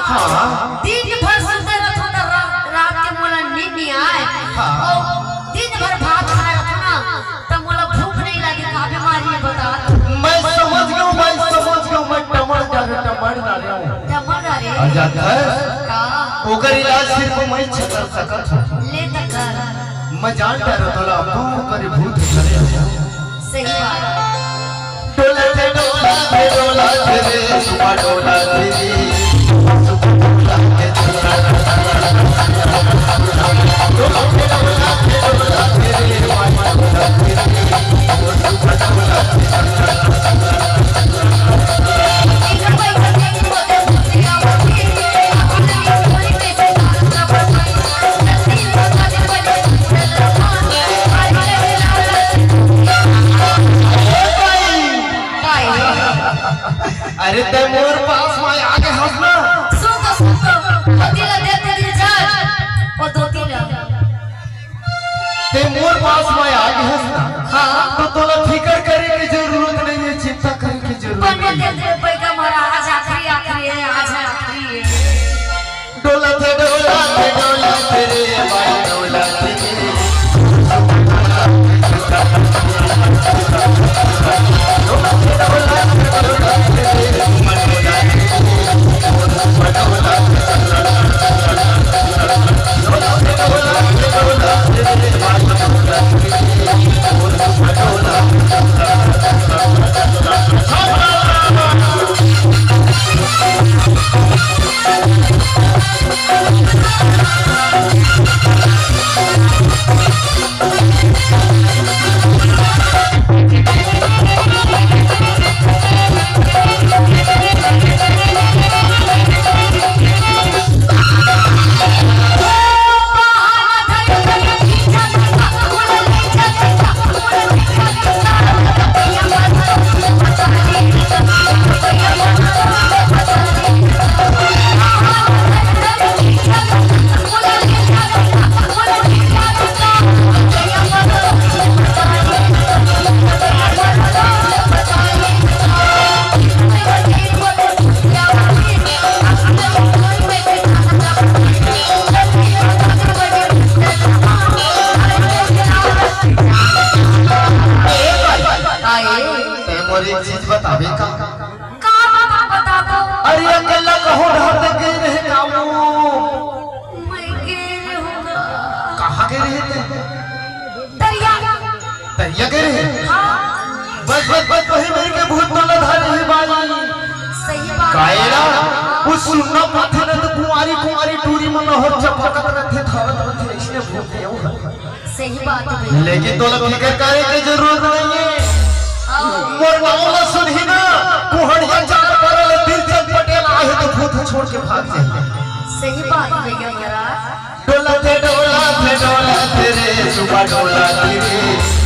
हाँ दिन भर सुनते रहता था रात के मोला नींद नहीं आए और दिन भर भात खाए रहता ना तब मोला भूख नहीं लगी का बीमारी है बता मैं समझ गया मैं टमड़ जा रहा हूँ टमड़ रे आजाद है का ओकर इलाज सिर्फ मैं कर सकत हूँ ले तक मैं जानता रहा तोला अब्बू करे भूत चले सही बात डोला रे सुबह डोला तेरी अरे ते मोर पास में आके हंसना सुन दिल दे तेरी जान और दो तीन ते मोर पास में आके हंसना हाँ तो तोला फिकर करे की जरूरत नहीं है चिंता करे की जरूरत नहीं है पैगा मारा आज आखिरी है आज आखिरी है डोला तेरे भाई डोला तेरे सुनना पाथे न तो कुंवारी टूरी मन हो चपकत रथे धावत रथे इसने भूत है सही बात है लेकिन तो लग फिकर करे की जरूरत नहीं है मोर नाम सुनही ना कुहड़िया चार परल दिल से पटेल आए तो भूत छोड़ के भाग जाए सही बात है भैया महाराज डोला तेरे सुबह डोला तेरे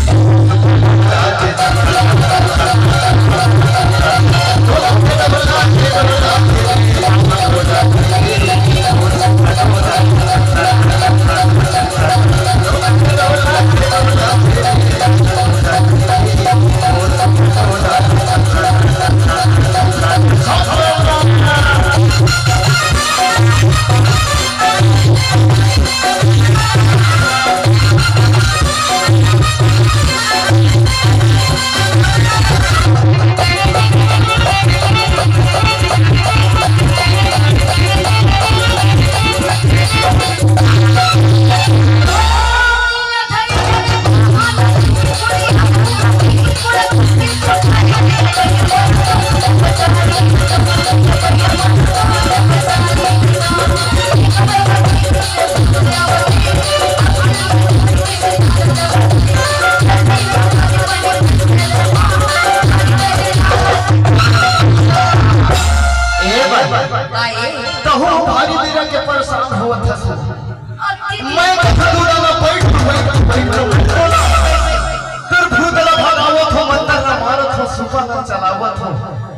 चलावत हो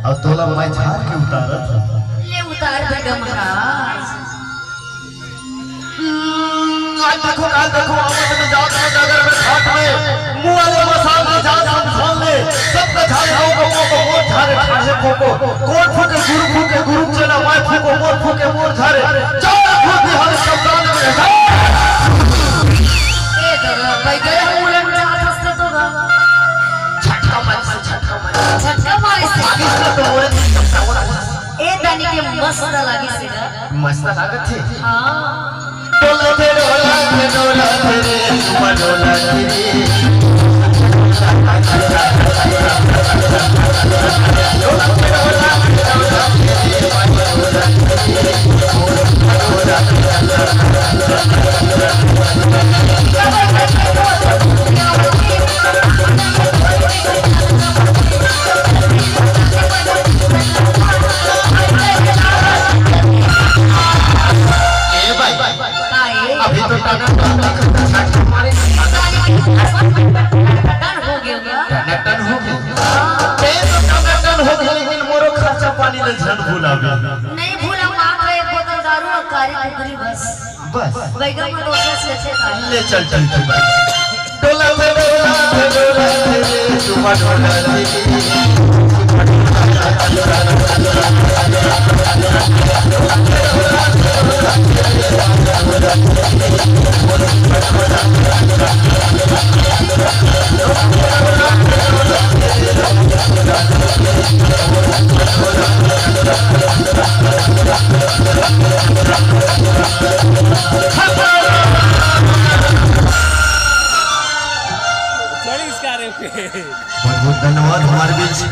और तोला मैं झाड़ के उतारत ले उतार बेगम महाराज आज देखो आवत में जात में नगर में घाट में मुंह वाले मसाल में जात हम खान ले सबका झारे को मोर झारे ठाड़े को कोट फूके गुरु चला माय फूको मोर झारे चार फूक हर शब्दान में ए दादा भाई गए उलन जात असते तो गा झटका मारे झटका मारे से आगे से तो मोरे ए दानी के मस्त लागी से गा मस्त लागत थे हां डोला थे रे डोला थे अभी तो टाटा हमारे टन हो गया टन हो गया टन हो गया लेकिन मोरो खर्चा पानी ले झन भूलावे नहीं भूला मात्र एक बोतल दारू और कारी कुकरी बस बैगन में दोसर से ले चल डोला चुमा बहुत बहुत धन्यवाद हमारे बीच